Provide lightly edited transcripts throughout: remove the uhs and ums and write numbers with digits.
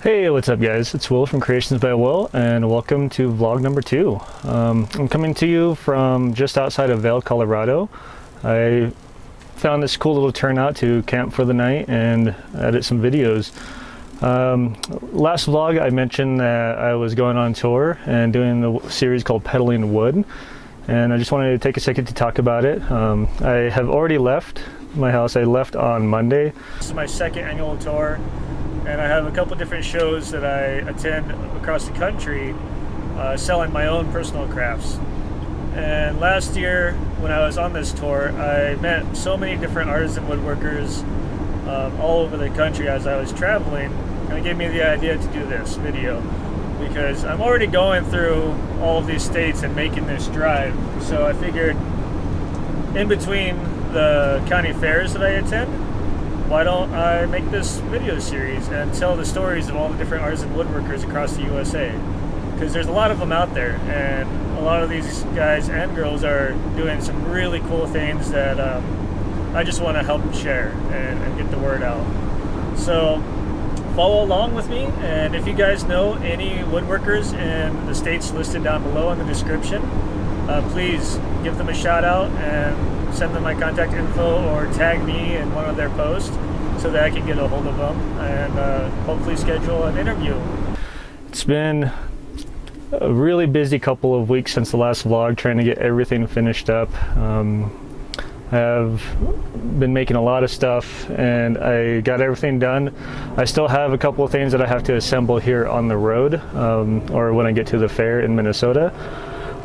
Hey, what's up guys? It's Will from Creations by Will, and welcome to vlog number 2. I'm coming to you from just outside of Vail, Colorado. I found this cool little turnout to camp for the night and edit some videos. Last vlog I mentioned that I was going on tour and doing the series called Peddling Wood, and I just wanted to take a second to talk about it. I have already left my house. I left on Monday. This is my second annual tour, and I have a couple different shows that I attend across the country selling my own personal crafts. And last year when I was on this tour, I met so many different artisan woodworkers all over the country as I was traveling, and it gave me the idea to do this video because I'm already going through all of these states and making this drive. So I figured in between the county fairs that I attend, why don't I make this video series and tell the stories of all the different artisan woodworkers across the USA? Because there's a lot of them out there, and a lot of these guys and girls are doing some really cool things that I just want to help share and get the word out. So follow along with me, and if you guys know any woodworkers in the states listed down below in the description, please give them a shout out and send them my contact info or tag me in one of their posts so that I can get a hold of them and hopefully schedule an interview. It's been a really busy couple of weeks since the last vlog, trying to get everything finished up. I have been making a lot of stuff and I got everything done. I still have a couple of things that I have to assemble here on the road or when I get to the fair in Minnesota.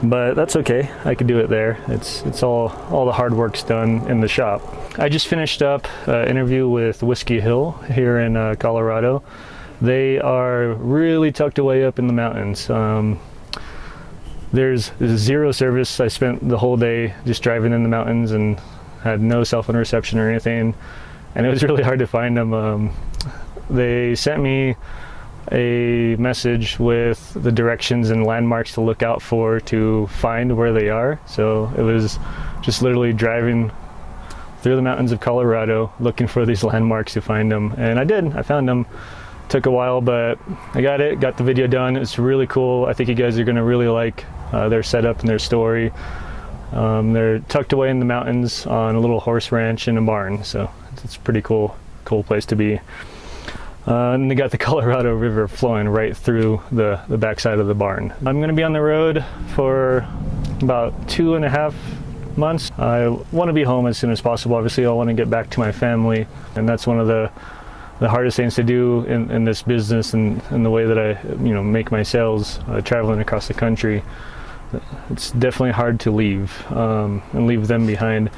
But that's okay, I could do it there. It's all the hard work's done in the shop. I just finished up an interview with Whiskey Hill here in Colorado. They are really tucked away up in the mountains. There's zero service. I spent the whole day just driving in the mountains and had no cell phone reception or anything, and it was really hard to find them. They sent me a message with the directions and landmarks to look out for to find where they are. So it was just literally driving through the mountains of Colorado looking for these landmarks to find them, and I did. I found them. Took a while, but I got the video done. It's really cool. I think you guys are going to really like their setup and their story. They're tucked away in the mountains on a little horse ranch in a barn, so it's a pretty cool place to be. And they got the Colorado River flowing right through the backside of the barn. I'm going to be on the road for about 2.5 months. I want to be home as soon as possible. Obviously, I want to get back to my family, and that's one of the hardest things to do in this business and the way that I make my sales traveling across the country. It's definitely hard to leave and leave them behind.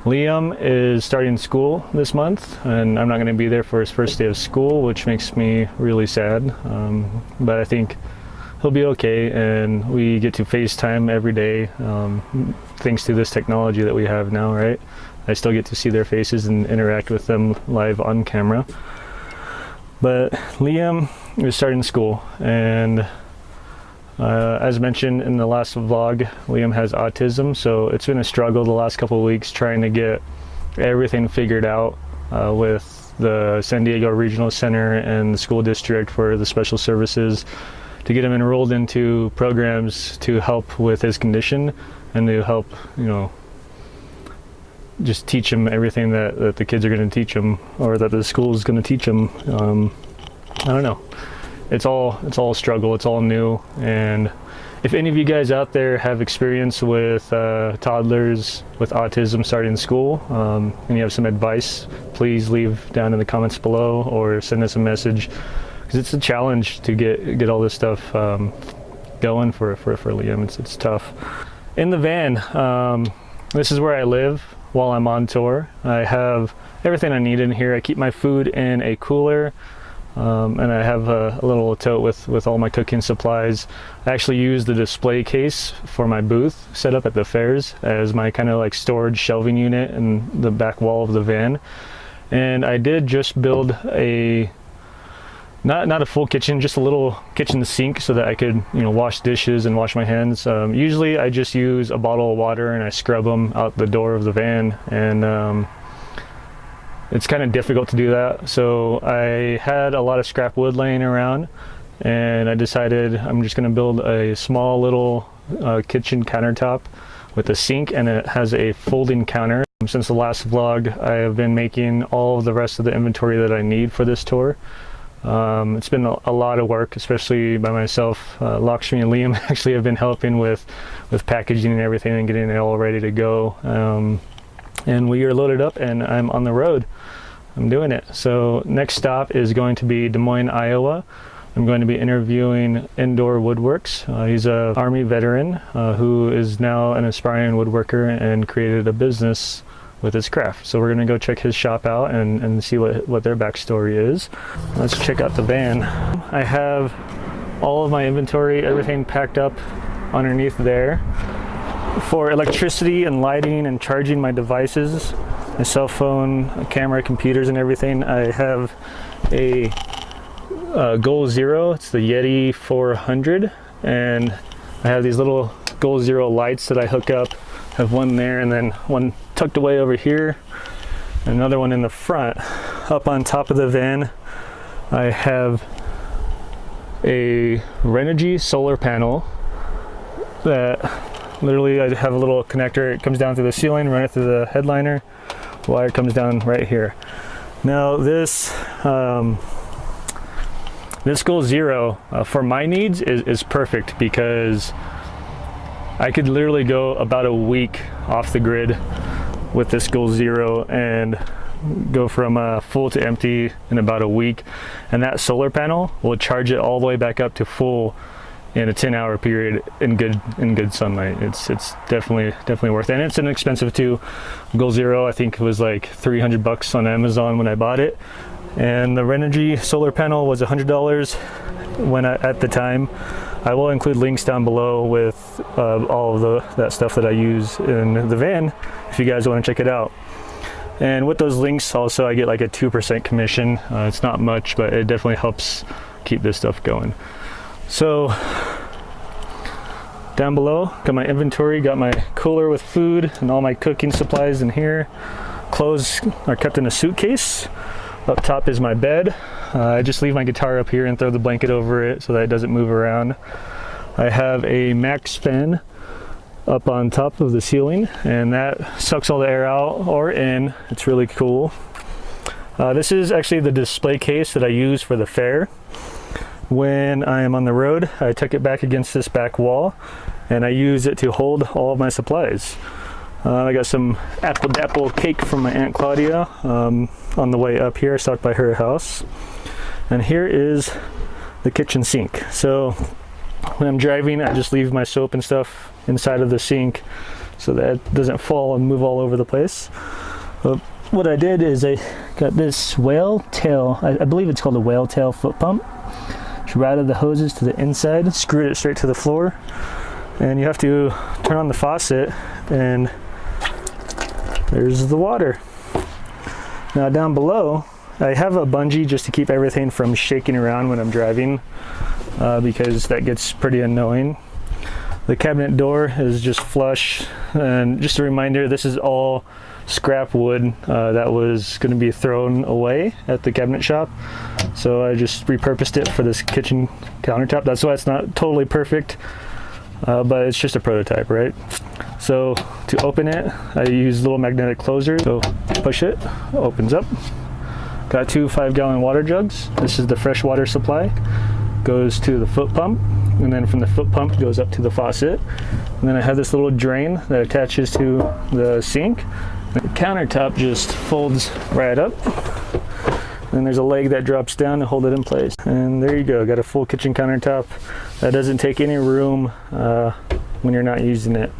Liam is starting school this month, and I'm not going to be there for his first day of school, which makes me really sad, but I think he'll be okay, and we get to FaceTime every day thanks to this technology that we have now, right? I still get to see their faces and interact with them live on camera. But Liam is starting school, and as mentioned in the last vlog, Liam has autism, so it's been a struggle the last couple of weeks trying to get everything figured out with the San Diego Regional Center and the school district for the special services to get him enrolled into programs to help with his condition and to help, just teach him everything that the kids are going to teach him, or that the school is going to teach him. I don't know. It's all a struggle. It's all new. And if any of you guys out there have experience with toddlers with autism starting school, and you have some advice, please leave down in the comments below or send us a message, because it's a challenge to get all this stuff going for Liam. It's tough. In the van, this is where I live while I'm on tour. I have everything I need in here. I keep my food in a cooler, and I have a little tote with all my cooking supplies. I actually use the display case for my booth set up at the fairs as my kind of like storage shelving unit in the back wall of the van. And I did just build a not a full kitchen, just a little kitchen sink so that I could wash dishes and wash my hands. Usually I just use a bottle of water and I scrub them out the door of the van, and it's kind of difficult to do that. So I had a lot of scrap wood laying around, and I decided I'm just going to build a small little kitchen countertop with a sink, and it has a folding counter. Since the last vlog, I have been making all of the rest of the inventory that I need for this tour. It's been a lot of work, especially by myself. Lakshmi and Liam actually have been helping with packaging and everything and getting it all ready to go. And we are loaded up and I'm on the road. I'm doing it. So next stop is going to be Des Moines, Iowa. I'm going to be interviewing Indoor Woodworks. He's an Army veteran who is now an aspiring woodworker and created a business with his craft. So we're going to go check his shop out and see what their backstory is. Let's check out the van. I have all of my inventory, everything packed up underneath there. For electricity and lighting and charging my devices, my cell phone, camera, computers and everything, I have a Goal Zero. It's the Yeti 400, and I have these little Goal Zero lights that I hook up. I have one there and then one tucked away over here, another one in the front. Up on top of the van, I have a Renogy solar panel that literally I have a little connector. It comes down through the ceiling, run it through the headliner. Wire comes down right here. Now this this Goal Zero for my needs is perfect, because I could literally go about a week off the grid with this Goal Zero and go from full to empty in about a week, and that solar panel will charge it all the way back up to full in a 10-hour period in good sunlight. It's definitely worth it, and it's inexpensive too. Goal Zero, I think it was like $300 on Amazon when I bought it, and the Renogy solar panel was $100 at the time. I will include links down below with all of that stuff that I use in the van if you guys want to check it out. And with those links also I get like a 2% commission. It's not much, but it definitely helps keep this stuff going. So down below, got my inventory, got my cooler with food and all my cooking supplies in here. Clothes are kept in a suitcase. Up top is my bed. I just leave my guitar up here and throw the blanket over it so that it doesn't move around. I have a Max fan up on top of the ceiling, and that sucks all the air out or in. It's really cool. This is actually the display case that I use for the fair. When I am on the road, I tuck it back against this back wall, and I use it to hold all of my supplies. I got some apple dapple cake from my Aunt Claudia on the way up here. I stopped by her house. And here is the kitchen sink. So when I'm driving, I just leave my soap and stuff inside of the sink so that it doesn't fall and move all over the place. But what I did is I got this whale tail, I believe it's called a whale tail foot pump. Routed the hoses to the inside, screwed it straight to the floor, and you have to turn on the faucet and there's the water. Now down below I have a bungee just to keep everything from shaking around when I'm driving, because that gets pretty annoying. The cabinet door is just flush, and just a reminder, this is all scrap wood that was going to be thrown away at the cabinet shop, so I just repurposed it for this kitchen countertop. That's why it's not totally perfect, but it's just a prototype, right? So to open it, I use little magnetic closers. So push it, opens up. Got two 5-gallon water jugs. This is the fresh water supply. Goes to the foot pump, and then from the foot pump goes up to the faucet. And then I have this little drain that attaches to the sink. The countertop just folds right up. And there's a leg that drops down to hold it in place. And there you go, got a full kitchen countertop that doesn't take any room when you're not using it.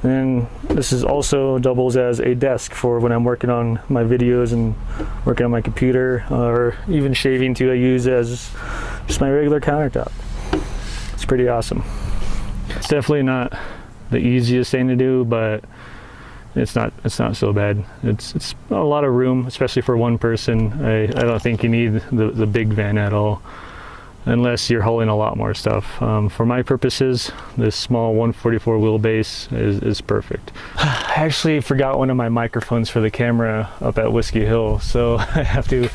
And this is also doubles as a desk for when I'm working on my videos and working on my computer, or even shaving too. I use it as just my regular countertop. It's pretty awesome. It's definitely not the easiest thing to do, but it's not so bad. It's a lot of room, especially for one person. I don't think you need the big van at all. unless you're hauling a lot more stuff. For my purposes, this small 144 wheelbase is perfect. I actually forgot one of my microphones for the camera up at Whiskey Hill, so I have to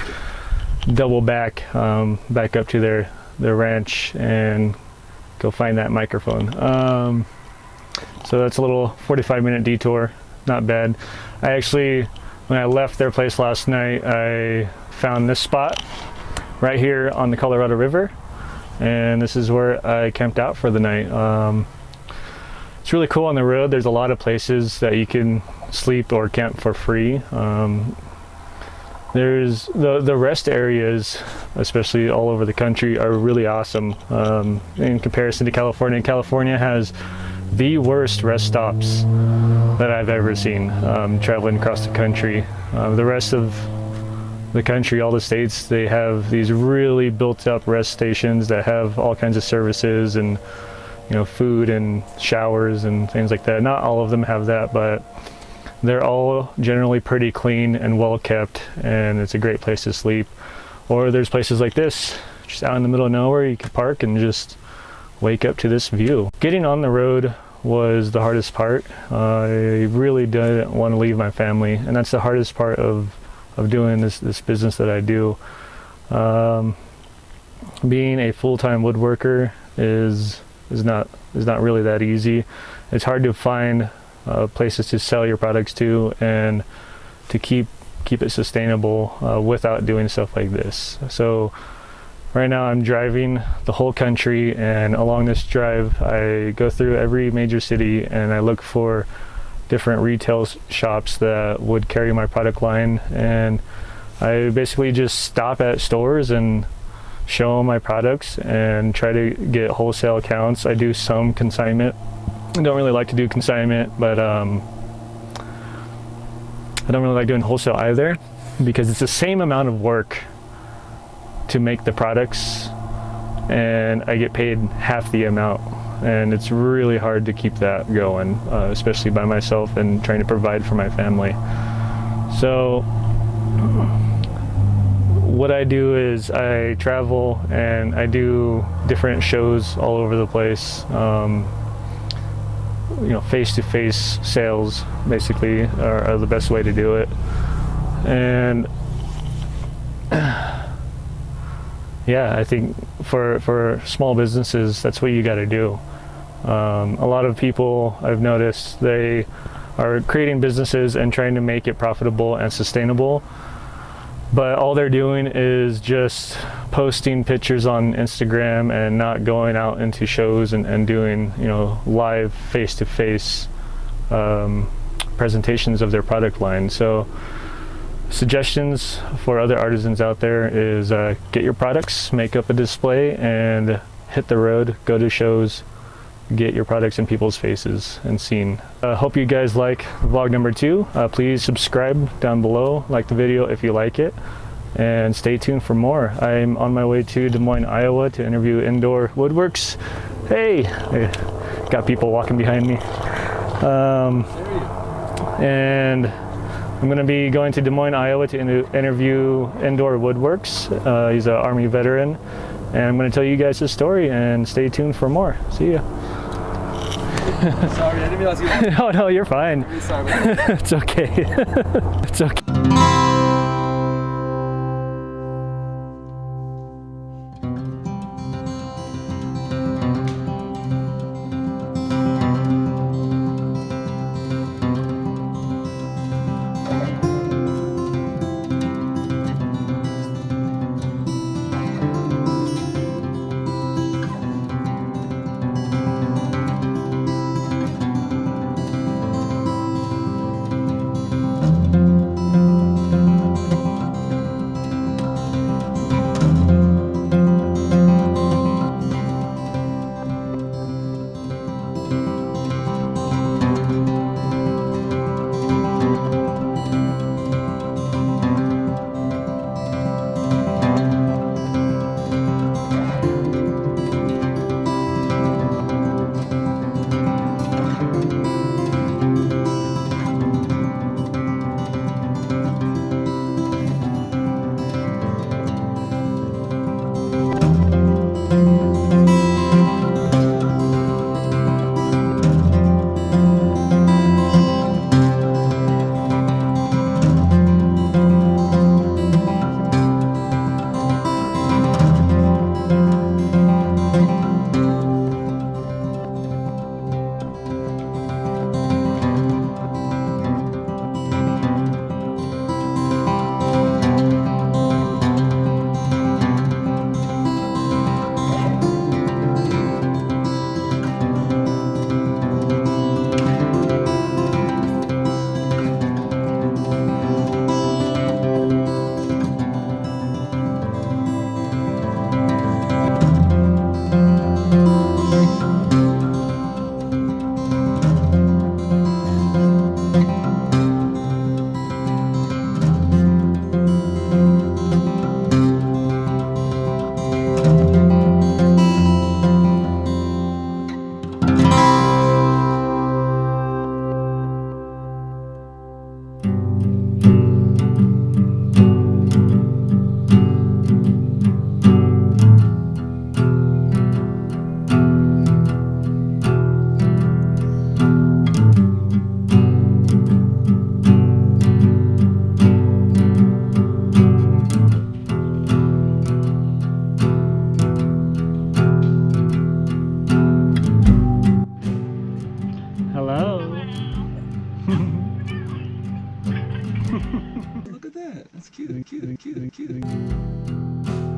double back up to their ranch and go find that microphone. So that's a little 45-minute detour, not bad. I actually, when I left their place last night, I found this spot right here on the Colorado River, and this is where I camped out for the night. It's really cool on the road. There's a lot of places that you can sleep or camp for free. There's the rest areas, especially all over the country, are really awesome. In comparison to California, California has the worst rest stops that I've ever seen traveling across the country. The rest of the country, all the states, they have these really built up rest stations that have all kinds of services and, you know, food and showers and things like that. Not all of them have that, but they're all generally pretty clean and well kept, and it's a great place to sleep. Or there's places like this, just out in the middle of nowhere, you can park and just wake up to this view. Getting on the road was the hardest part. I really didn't want to leave my family, and that's the hardest part of doing this business that I do. Being a full-time woodworker is not really that easy. It's hard to find places to sell your products to and to keep it sustainable without doing stuff like this. So right now I'm driving the whole country, and along this drive I go through every major city and I look for different retail shops that would carry my product line, and I basically just stop at stores and show them my products and try to get wholesale accounts. I do some consignment. I don't really like to do consignment, but I don't really like doing wholesale either, because it's the same amount of work to make the products and I get paid half the amount, and it's really hard to keep that going, especially by myself and trying to provide for my family. So what I do is I travel and I do different shows all over the place. You know, face-to-face sales basically are the best way to do it. And yeah, I think for small businesses, that's what you got to do. A lot of people I've noticed, they are creating businesses and trying to make it profitable and sustainable, but all they're doing is just posting pictures on Instagram and not going out into shows and doing, you know, live face-to-face presentations of their product line. So suggestions for other artisans out there is get your products, make up a display, and hit the road, go to shows, get your products in people's faces and seen. Hope you guys like vlog number 2. Please subscribe down below, like the video if you like it, and stay tuned for more. I'm on my way to Des Moines, Iowa to interview Indoor Woodworks. Hey, got people walking behind me. And I'm going to be going to Des Moines, Iowa to interview Indoor Woodworks. He's an Army veteran, and I'm going to tell you guys his story, and stay tuned for more. See ya. Sorry, I didn't realize you wanted. No, you're fine. I'm sorry. It's okay. It's okay. Look at that. That's cute, cute, cute, cute.